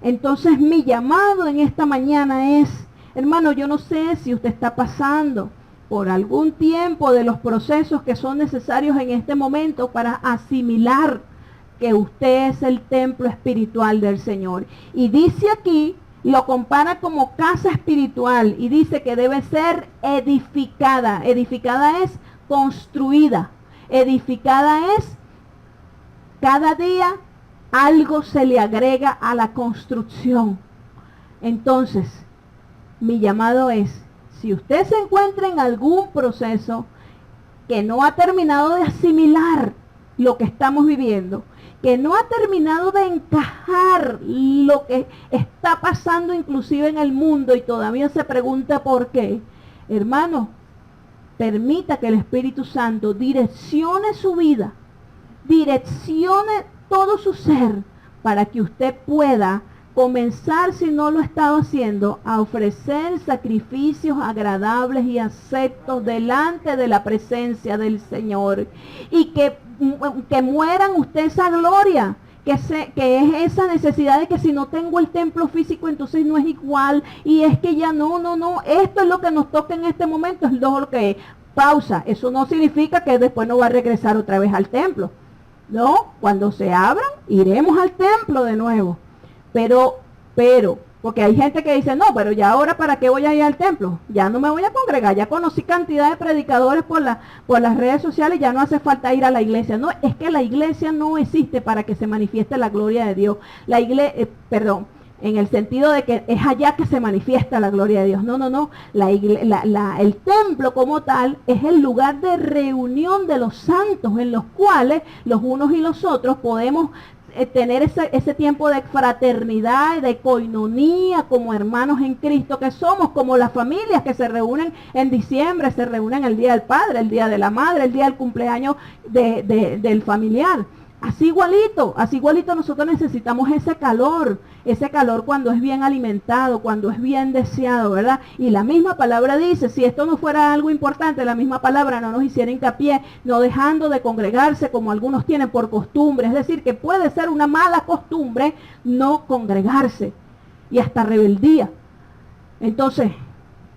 Entonces mi llamado en esta mañana es, hermano, yo no sé si usted está pasando por algún tiempo de los procesos que son necesarios en este momento para asimilar que usted es el templo espiritual del Señor. Y dice aquí, lo compara como casa espiritual y dice que debe ser edificada. Edificada es construida. Edificada es cada día algo se le agrega a la construcción. Entonces, mi llamado es, si usted se encuentra en algún proceso que no ha terminado de asimilar lo que estamos viviendo, que no ha terminado de encajar lo que está pasando inclusive en el mundo y todavía se pregunta por qué, hermano, permita que el Espíritu Santo direccione su vida, direccione todo su ser para que usted pueda comenzar, si no lo ha estado haciendo, a ofrecer sacrificios agradables y aceptos delante de la presencia del Señor. Y que mueran usted esa gloria, que es esa necesidad de que si no tengo el templo físico, entonces no es igual. Y es que ya no, esto es lo que nos toca en este momento, es lo que es. Pausa, eso no significa que después no va a regresar otra vez al templo. No, cuando se abran, iremos al templo de nuevo. Pero, porque hay gente que dice, no, pero ya ahora ¿para qué voy a ir al templo? Ya no me voy a congregar, ya conocí cantidad de predicadores por las redes sociales, ya no hace falta ir a la iglesia. No, es que la iglesia no existe para que se manifieste la gloria de Dios. La iglesia, en el sentido de que es allá que se manifiesta la gloria de Dios. No. El templo como tal es el lugar de reunión de los santos en los cuales los unos y los otros podemos tener ese tiempo de fraternidad, de coinonía como hermanos en Cristo que somos, como las familias que se reúnen en diciembre, se reúnen el día del padre, el día de la madre, el día del cumpleaños del familiar. Así igualito nosotros necesitamos ese calor cuando es bien alimentado, cuando es bien deseado, ¿verdad? Y la misma palabra dice, si esto no fuera algo importante, la misma palabra no nos hiciera hincapié, no dejando de congregarse como algunos tienen por costumbre, es decir, que puede ser una mala costumbre no congregarse y hasta rebeldía. Entonces,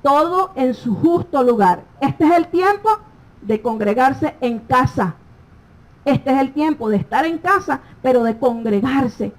todo en su justo lugar. Este es el tiempo de congregarse en casa. Este es el tiempo de estar en casa, pero de congregarse.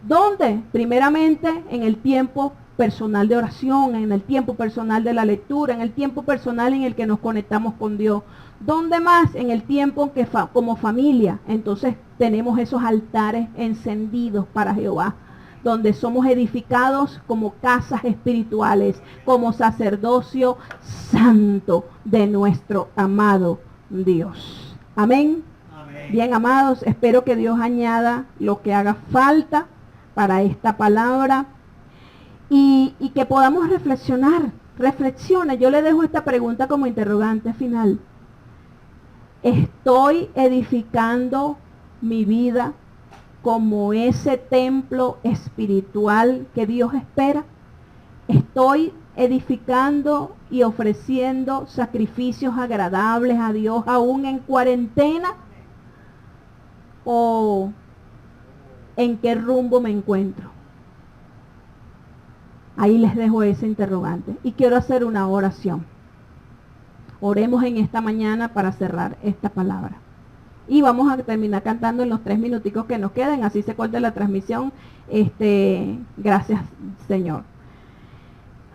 ¿Dónde? Primeramente en el tiempo personal de oración, en el tiempo personal de la lectura, en el tiempo personal en el que nos conectamos con Dios. ¿Dónde más? En el tiempo que como familia. Entonces tenemos esos altares encendidos para Jehová, donde somos edificados como casas espirituales, como sacerdocio santo de nuestro amado Dios. Amén. Bien, amados, espero que Dios añada lo que haga falta para esta palabra y que podamos reflexionar reflexione. Yo le dejo esta pregunta como interrogante final. ¿Estoy edificando mi vida como ese templo espiritual que Dios espera? ¿Estoy edificando y ofreciendo sacrificios agradables a Dios aún en cuarentena? ¿O en qué rumbo me encuentro? Ahí les dejo ese interrogante. Y quiero hacer una oración. Oremos en esta mañana para cerrar esta palabra. Y vamos a terminar cantando en los 3 minuticos que nos queden, así se corta la transmisión. Gracias, Señor.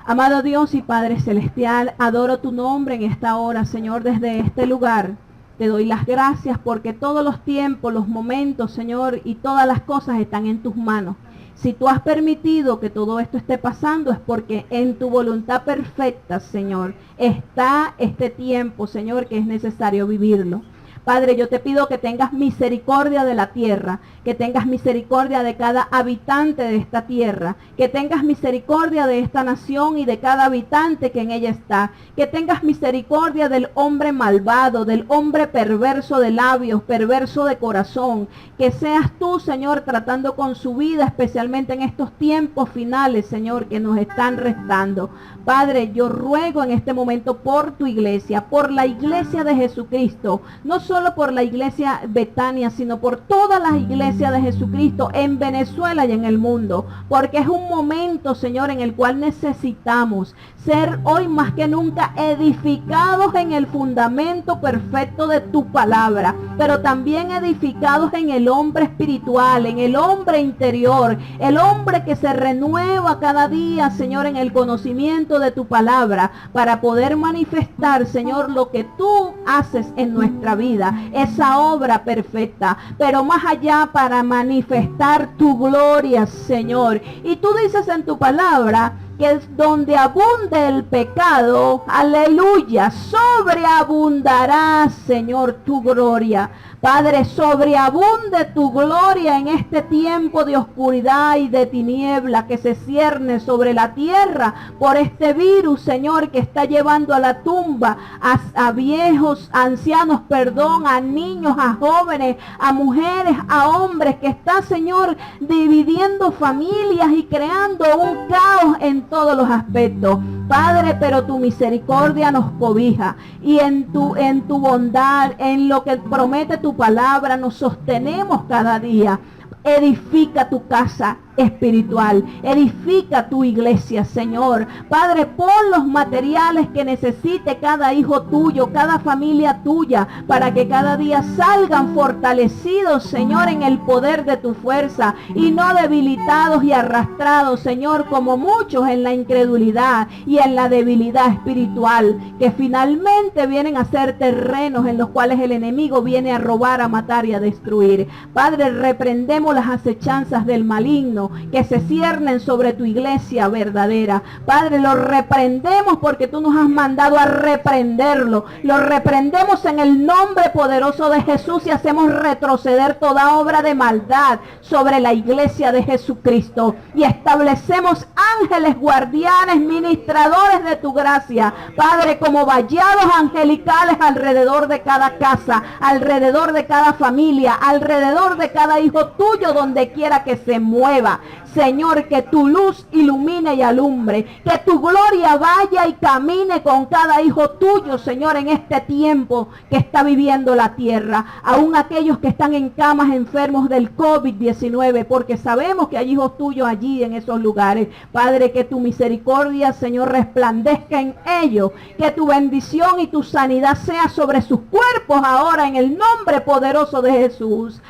Amado Dios y Padre Celestial, adoro tu nombre en esta hora, Señor, desde este lugar. Te doy las gracias porque todos los tiempos, los momentos, Señor, y todas las cosas están en tus manos. Si tú has permitido que todo esto esté pasando es porque en tu voluntad perfecta, Señor, está este tiempo, Señor, que es necesario vivirlo. Padre, yo te pido que tengas misericordia de la tierra, que tengas misericordia de cada habitante de esta tierra, que tengas misericordia de esta nación y de cada habitante que en ella está, que tengas misericordia del hombre malvado, del hombre perverso de labios, perverso de corazón, que seas tú, Señor, tratando con su vida, especialmente en estos tiempos finales, Señor, que nos están restando. Padre, yo ruego en este momento por tu iglesia, por la iglesia de Jesucristo, no solo por la iglesia Betania, sino por todas las iglesias de Jesucristo en Venezuela y en el mundo, porque es un momento, Señor, en el cual necesitamos ser hoy más que nunca edificados en el fundamento perfecto de tu palabra, pero también edificados en el hombre espiritual, en el hombre interior, el hombre que se renueva cada día, Señor, en el conocimiento de tu palabra, para poder manifestar, Señor, lo que tú haces en nuestra vida, esa obra perfecta, pero más allá para manifestar tu gloria, Señor. Y tú dices en tu palabra que es donde abunde el pecado, aleluya, sobreabundará, Señor, tu gloria. Padre, sobreabunde tu gloria en este tiempo de oscuridad y de tiniebla que se cierne sobre la tierra por este virus, Señor, que está llevando a la tumba a viejos, a ancianos, perdón, a niños, a jóvenes, a mujeres, a hombres, que está, Señor, dividiendo familias y creando un caos en todos los aspectos. Padre, pero tu misericordia nos cobija y en tu bondad, en lo que promete tu palabra, nos sostenemos cada día. Edifica tu casa espiritual, edifica tu iglesia, Señor. Padre, pon los materiales que necesite cada hijo tuyo, cada familia tuya, para que cada día salgan fortalecidos, Señor, en el poder de tu fuerza y no debilitados y arrastrados, Señor, como muchos en la incredulidad y en la debilidad espiritual, que finalmente vienen a ser terrenos en los cuales el enemigo viene a robar, a matar y a destruir. Padre, reprendemos las acechanzas del maligno que se ciernen sobre tu iglesia verdadera. Padre, lo reprendemos porque tú nos has mandado a reprenderlo. Lo reprendemos en el nombre poderoso de Jesús y hacemos retroceder toda obra de maldad sobre la iglesia de Jesucristo. Y establecemos ángeles guardianes, ministradores de tu gracia, Padre, como vallados angelicales alrededor de cada casa, alrededor de cada familia, alrededor de cada hijo tuyo, donde quiera que se mueva. Señor, que tu luz ilumine y alumbre, que tu gloria vaya y camine con cada hijo tuyo, Señor, en este tiempo que está viviendo la tierra. Aún aquellos que están en camas enfermos del COVID-19, porque sabemos que hay hijos tuyos allí en esos lugares. Padre, que tu misericordia, Señor, resplandezca en ellos, que tu bendición y tu sanidad sea sobre sus cuerpos ahora en el nombre poderoso de Jesús.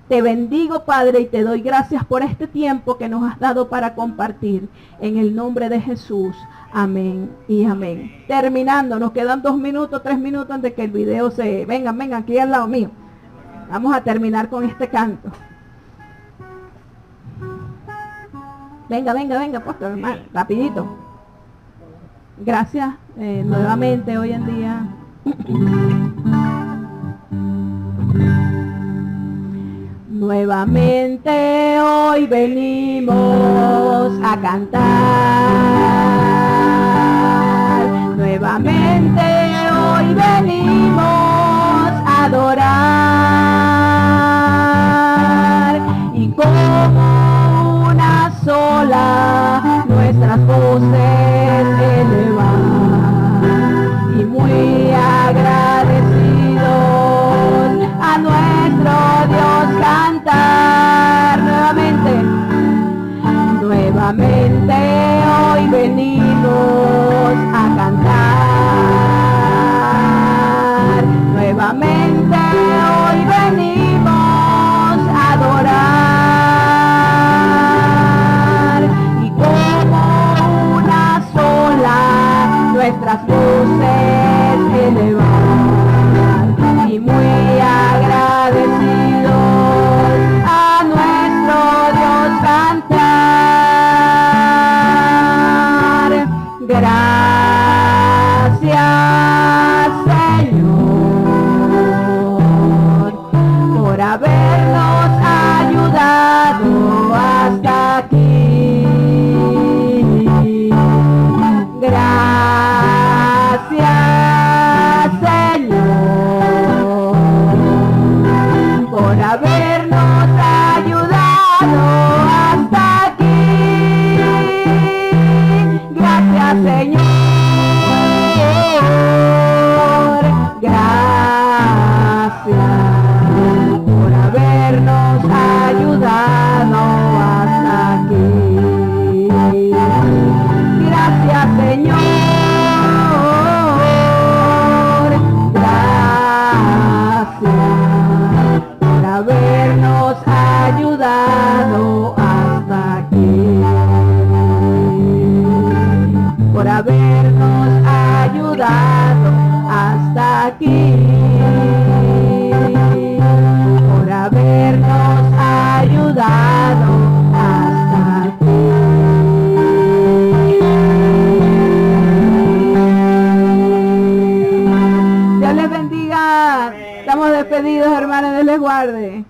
Te bendigo, Padre, y te doy gracias por este tiempo que nos has dado para compartir. En el nombre de Jesús. Amén y amén. Terminando, nos quedan 2 minutos, 3 minutos antes que el video se... Vengan, aquí al lado mío. Vamos a terminar con este canto. Venga, apóstol, hermano, rapidito. Gracias nuevamente hoy en día. Nuevamente hoy venimos a cantar Nuevamente hoy venimos a adorar y como una sola nuestras voces elevar y muy agradecidos a nuestro Dios cantar nuevamente hoy venimos a cantar, nuevamente hoy venimos a adorar y como una sola nuestras voces elevar y muy agradecidos a nuestro Dios cantar. Gracias, Señor, por habernos ayudado hasta aquí. Gracias, Señor, por habernos ayudado hasta aquí. Gracias, Señor. Gracias por habernos ayudado hasta aquí. Gracias, Señor. Gracias por habernos ayudado hasta aquí. Por habernos ayudado hasta aquí. Por habernos ayudado hasta aquí. Dios les bendiga. Estamos despedidos, hermanos. Dios les guarde.